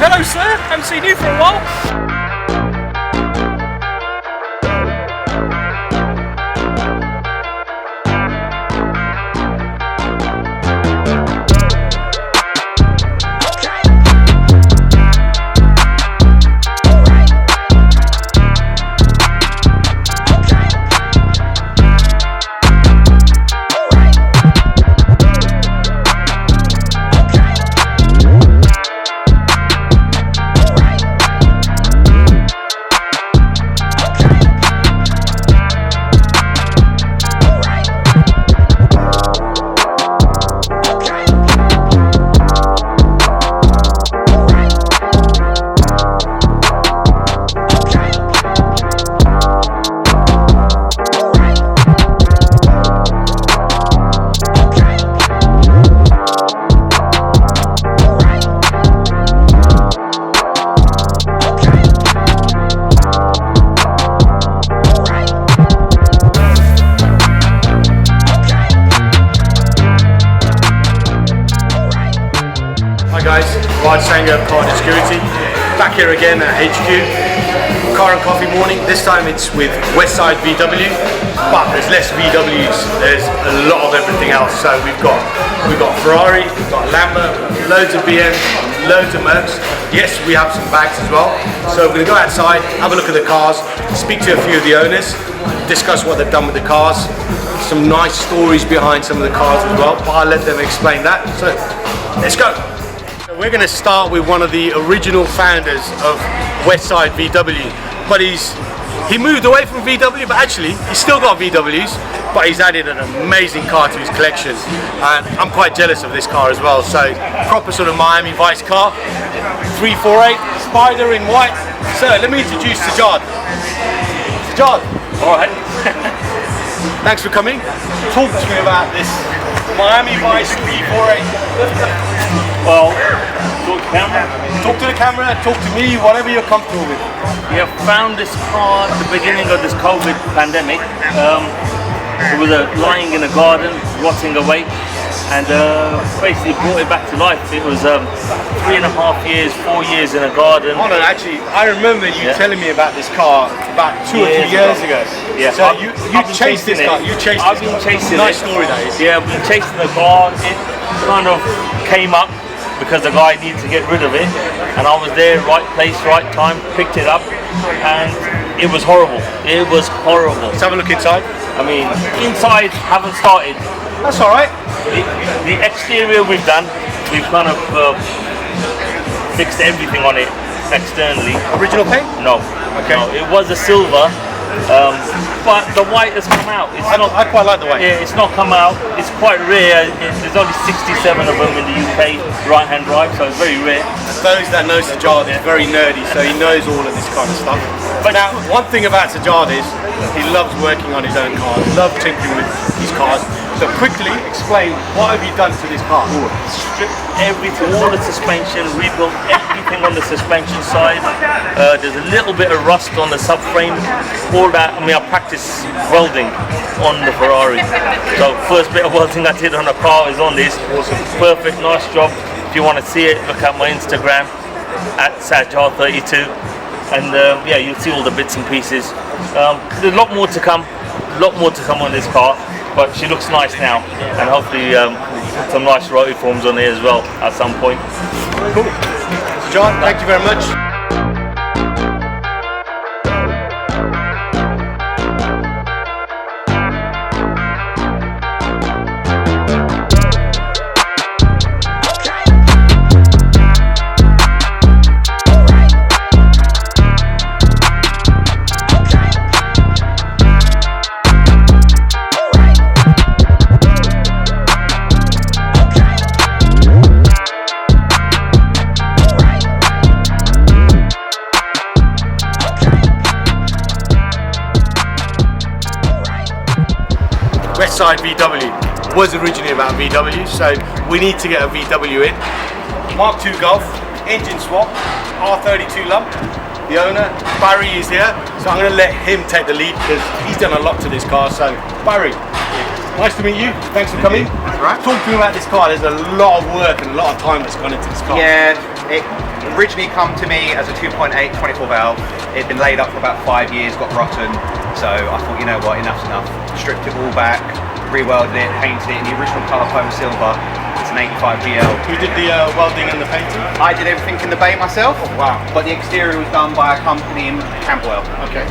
Hello sir, haven't seen you for a while. Guys, Westside Car Security, back here again at HQ. Car and coffee morning. This time it's with Westside VW, but there's less VWs. There's a lot of everything else. So we've got Ferrari, we've got Lambo, loads of BMs, loads of Mercs. Yes, we have some bags as well. So we're gonna go outside, have a look at the cars, speak to a few of the owners, discuss what they've done with the cars. Some nice stories behind some of the cars as well. But I'll let them explain that. So let's go. We're going to start with one of the original founders of Westside VW, but he moved away from VW, but actually he's still got VWs, but he's added an amazing car to his collection, and I'm quite jealous of this car as well. So proper sort of Miami Vice car, 348 Spider in white. So let me introduce Sajjad. Sajjad, all right. Thanks for coming. Talk to me about this Miami Vice 348. Well, talk Talk to to the camera. the camera, talk to me, whatever you're comfortable with. We have found this car at the beginning of this COVID pandemic. It was lying in a garden, rotting away, and basically brought it back to life. It was 3.5 years, 4 years in a garden. Oh no, actually, I remember you telling me about this car about 2 or 3 years ago. Yeah, so you chased this car. You chased I've this been car. chasing Nice it. story that is. Yeah, I've been chasing the car. It kind of came up because the guy needed to get rid of it, and I was there, right place, right time, picked it up, and it was horrible. It was horrible. Let's have a look inside. I mean, inside haven't started. That's all right. The exterior we've done, we've kind of fixed everything on it externally. Original paint? No, Okay. no, it was a silver, but the white has come out. It's I quite like the white. Yeah, it's not come out. It's quite rare. There's only 67 of them in the UK, right-hand drive, so it's very rare. Those that know Sajjad is very nerdy, so he knows all of this kind of stuff. But now, one thing about Sajjad is he loves working on his own cars, loves tinkering with his cars. So quickly explain, what have you done to this car? Stripped everything, all the suspension, rebuilt everything on the suspension side. There's a little bit of rust on the subframe. All that, I mean, I practice welding on the Ferrari. So first bit of welding I did on a car is on this. Awesome. Perfect, nice job. If you want to see it, look at my Instagram at Sajjad32. And yeah, you'll see all the bits and pieces. There's a lot more to come. A lot more to come on this car. But she looks nice now, and hopefully some nice rotary forms on here as well at some point. Cool. John, thank you very much. Westside VW was originally about VW, so we need to get a VW in. Mark II Golf, engine swap, R32 lump. The owner, Barry, is here, so I'm going to let him take the lead because he's done a lot to this car. So, Barry, nice to meet you. Thanks for coming. Right. Talk to me about this car. There's a lot of work and a lot of time that's gone into this car. Yeah, It originally come to me as a 2.8 24 valve. It'd been laid up for about 5 years, got rotten. So I thought, you know what, enough's enough. Stripped it all back, re-welded it, painted it in the original colour foam silver. It's an 85 BL. Who did the welding and the painting? I did everything in the bay myself. Oh, wow. But the exterior was done by a company in Camberwell. Okay.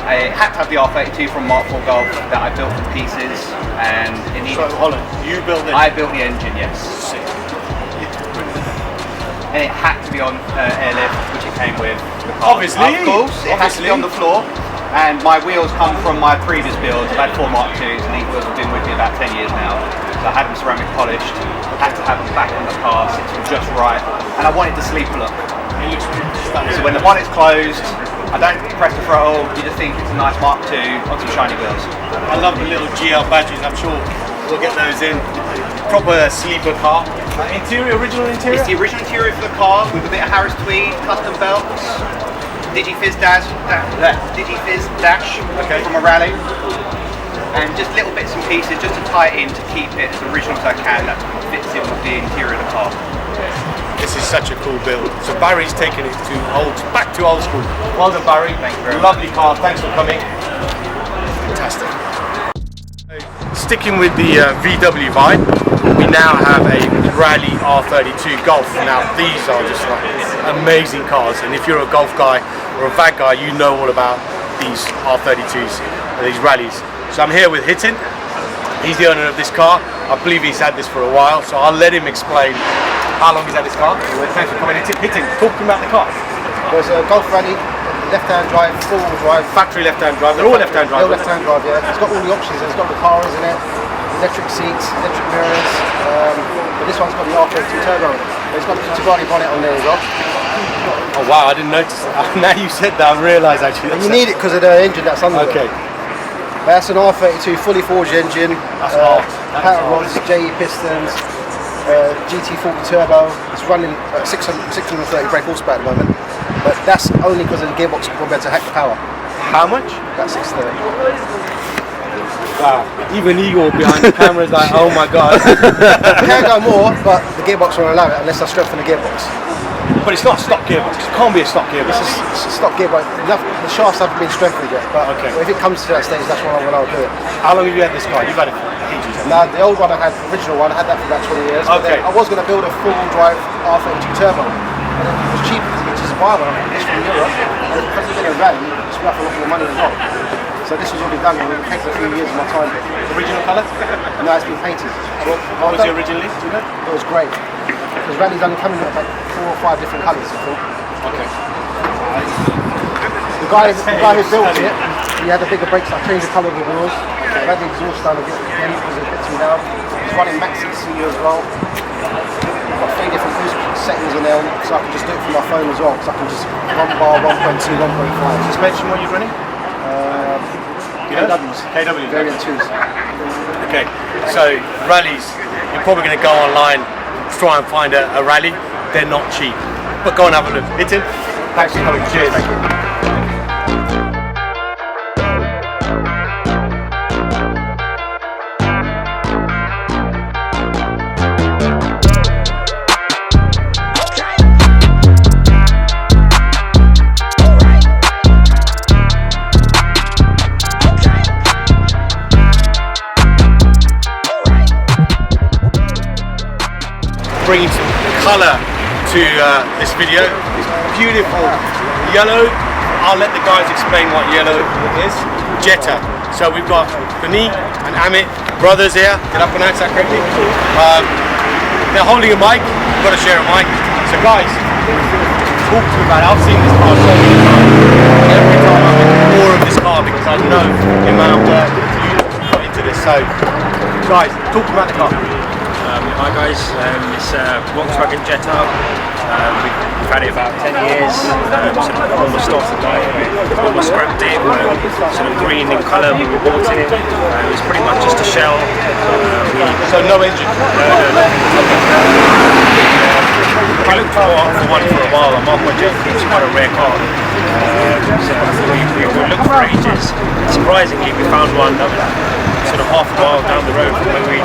I had to have the R32 from Mark IV Golf that I built from pieces, and it needed. So Holland, you built it? I built the engine, yes. Sick. And it had to be on airlift, which it came with. The car. Obviously. Of course, it has to be on the floor. And my wheels come from my previous builds. I've had 4 Mark IIs, and these wheels have been with me about 10 years now. So I had them ceramic polished. Had to have them back on the car, so it was just right. And I wanted the sleeper look. It looks stunning. So when the bonnet's closed, I don't press the throttle, you just think it's a nice Mark II on some shiny wheels. I love the little GL badges, I'm sure we'll get those in. Proper sleeper car. Interior, original interior? It's the original interior for the car with a bit of Harris tweed, custom belts, Digifizz dash from a Rallye, and just little bits and pieces just to tie it in to keep it as original as I can. That fits in with the interior of the car. This is such a cool build. So Barry's taken it to back to old school. Well done, Barry. Thank you very much. Lovely car. Thanks for coming. Fantastic. Sticking with the VW vibe, we now have a Rallye R32 Golf. Now these are just like amazing cars, and if you're a Golf guy or a VAG guy, you know all about these R32s, these Rallies. So I'm here with Hitin. He's the owner of this car. I believe he's had this for a while, so I'll let him explain how long he's had this car. Thanks for coming in. Hitin, talk to me about the car. There's a Golf Rallye, left-hand drive, four-wheel drive. Factory left-hand drive. They're all left-hand drive. All left-hand drive, yeah. It's got all the options. It's got the cars in it, electric seats, electric mirrors. But this one's got the R32 turbo. It's got the Ferrari bonnet on there as well. Oh wow, I didn't notice that. Now you said that, I realised actually. And you need it because of the engine that's under Okay. it. That's an R32 fully forged engine. That's hard. Power rods, JE pistons, GT40 turbo. It's running 630 brake horsepower at the moment. But that's only because of the gearbox compared to hack the power. How much? About 630. Wow. Even Igor behind the camera is like, oh my god. You can go more, but the gearbox won't allow it unless I strengthen the gearbox. But it's not a stock gearbox. It can't be a stock gearbox. It's a stock gearbox. The shafts haven't been strengthened yet, but Okay. if it comes to that stage, that's when I'll do it. How long have you had this car? You've had it for ages. Now, the old one I had, the original one, I had that for about 20 years. But Okay. then I was going to build a full drive R32 turbo. And then it was cheap to survive on it. It's from Europe. And because it's been a Rallye, it's worth a lot more money as well. So this was already done, and it takes a few years of my time. Original colour? Now it's been painted. What was it originally? Do you know? It was great. Because Rally's only coming in about 4 or 5 different colours, I think. Okay. The guy who built it, he had the bigger brakes. I changed the colour of the wheels. I've had the exhaust down a bit again because it's a bit too loud. It's running max ECU as well. I've got 3 different boost settings on there, so I can just do it from my phone as well. So I can just 1 bar, 1.2, 1.5. Suspension, what are you running? KWs. KWs. Variant 2s. Okay. So Rallies, you're probably going to go online, try and find a Rallye. They're not cheap. But go and have a look. Hitin, thanks for coming. Cheers. Thank you. Bringing some colour to this video. It's beautiful yellow. I'll let the guys explain what yellow is. Jetta. So we've got Bani and Amit, brothers here. Did I pronounce that correctly? They're holding a mic. We've got to share a mic. So guys, talk to me about it. I've seen this car so many times. Every time I'm in more of this car because I know the amount of work that you put into this. So guys, talk about the car. Hi guys, it's Volkswagen Jetta. We've had it about 10 years, sort of almost started life, almost scrapped it, sort of green in colour when we bought it. It was pretty much just a shell. So no engine? No. We looked for one for a while. Our mark Jetta is quite a rare car. So we looked for ages. Surprisingly, we found one that was sort of half a mile down the road from where we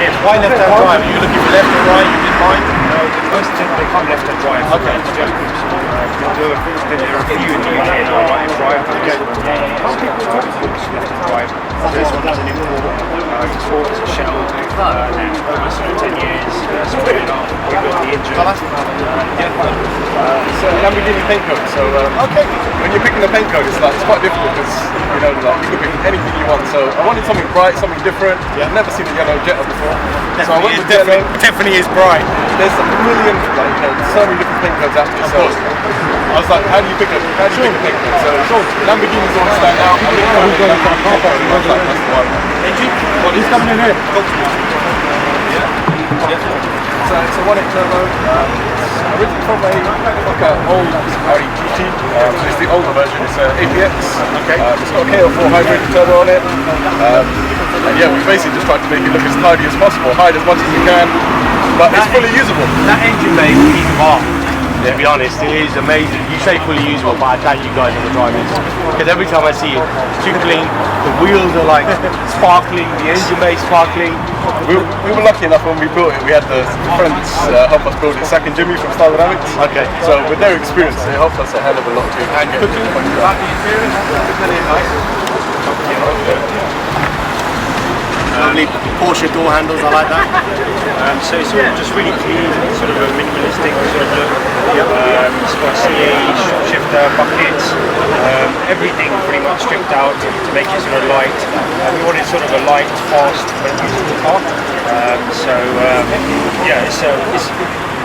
live. Why left-hand drive? Are you looking for left or right? You didn't mind? No, most of them they come left and drive. Okay. There are a few in the UK that are right and drive. Some people left and drive. This one doesn't import. It's a shell. And over sort of 10 years, spread it up. We built the engine. It's a Lamborghini paint code. So when you're picking a paint code, it's quite difficult because you can pick anything you want. So I wanted something bright, something different. I've never seen a yellow Jetta before. So I went with yellow. Definitely is bright. There's a million, so many different paint codes out there. So I was like, how do you pick a paint code? So Lamborghini's always stand out. That's the one. He's coming in here. So it's a 1.8 turbo. Originally from an old Audi GT. So it's the older version. It's an APX. It's got a KO4 hybrid turbo on it. And yeah, we basically just tried to make it look as tidy as possible, hide as much as we can, but it's fully usable. That engine bay is a piece of art. To be honest, it is amazing. You say fully usable, but I doubt you guys are the drivers. Because every time I see it, it's too clean. The wheels are like sparkling, the engine bay sparkling. We were lucky enough when we built it. We had the friends help us build it, Zach and Jimmy from Style Dynamics. Okay. So with their experience, it helped us a hell of a lot too. And cooking about the interior, lovely Porsche door handles, I like that. So it's all just really clean, sort of a minimalistic sort of look. It's got CA, shifter, buckets, everything pretty much stripped out to make it sort of light. We wanted sort of a light, fast, but usable car. It's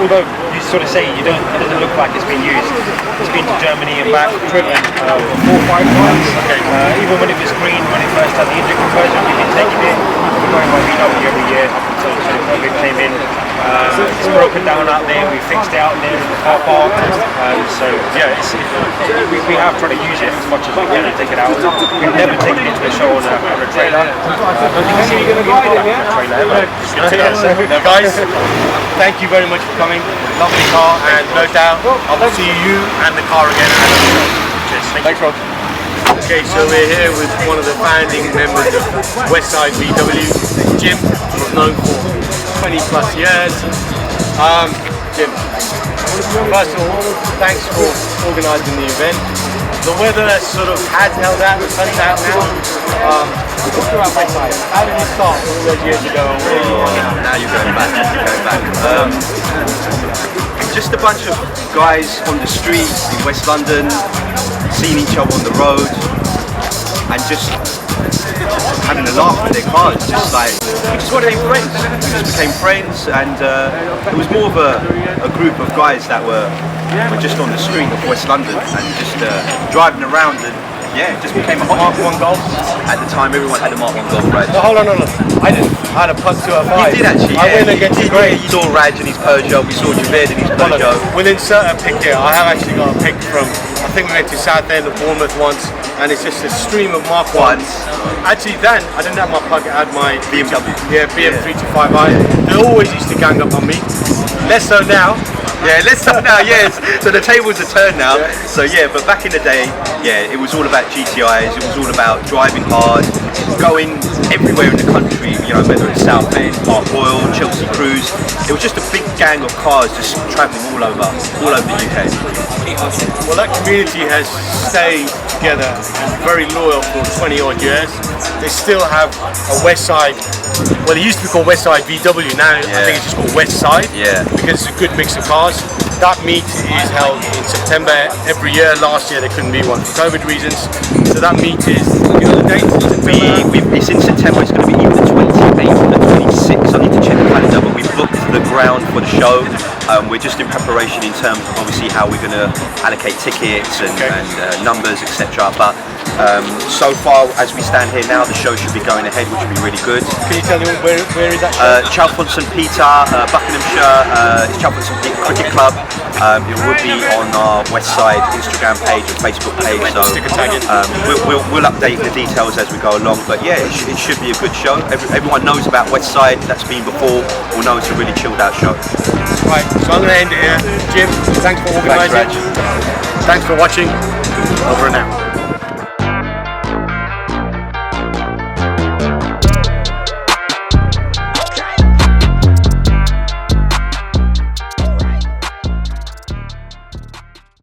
although you sort of say it doesn't look like it's been used. It's been to Germany and back, driven 4 or 5 times. Even when it was green, when it first had the engine conversion, we've been taking it. We're going by VW every year up until COVID came in. It's broken down out there. We fixed it out there in the car park. We have tried to use it as much as we can and take it out. We've never taken it to a show on a trailer. I don't think it's even going to be on a trailer ever. Guys, thank you very much for coming. Lovely car, and no doubt I'll see you and the car again at another show. Cheers. Thanks, Rod. Okay, so we're here with one of the founding members of Westside VW, Jim, who's known for 20 plus years. Jim, first of all, thanks for organising the event. The weather sort of has held out, the sun's out now. Talk about Westside. How did you start all those years ago and where you are now? Now you're going back. Just a bunch of guys on the streets in West London, seeing each other on the road, and just having a laugh at their cars. We just became friends, and it was more of a group of guys that were just on the street of West London and just driving around, and it just became a hobby. Mark 1 Golf? At the time, everyone had a Mark 1 Golf, right? No, hold on. I didn't. I had a Puck 205. You did actually, I went against the great. You saw Raj and his Peugeot, we saw Javed and his Peugeot. We'll insert a pic here. I have actually got a pic from, I think we went to Southend or Bournemouth once, and it's just a stream of Mark 1s. Actually then, I didn't have my Puck, I had my BMW. BM325i. They always used to gang up on me. Less so now. Yeah, let's start now, yes. So the tables are turned now. So but back in the day, it was all about GTIs, it was all about driving hard, going everywhere in the country, whether it's Southend, Park Royal, Chelsea Cruise. It was just a big gang of cars just travelling all over the UK. Well, that community has stayed together and very loyal for 20 odd years. They still have a Westside, well, it used to be called Westside VW, now I think it's just called Westside, because it's a good mix of cars. That meet is held in September every year. Last year there couldn't be one for COVID reasons, so that meet is, the date? It's in September, it's going to be either the 28th or the 26th. I need to check the calendar, but we've booked the ground for the show. We're just in preparation in terms of obviously how we're going to allocate tickets and numbers, etc. But so far, as we stand here now, the show should be going ahead, which will be really good. Can you tell me where is that show? Chalfont St Peter, Buckinghamshire. It's Chalfont St Peter Cricket Club. It will be on our Westside Instagram page and Facebook page. So we'll update the details as we go along. But it should be a good show. Everyone knows about Westside. That's been before. Will know it's a really chilled out show. Right, so I'm going to end it here. Jim, thanks for organising. Thanks, Raj. Thanks for watching. Over and out.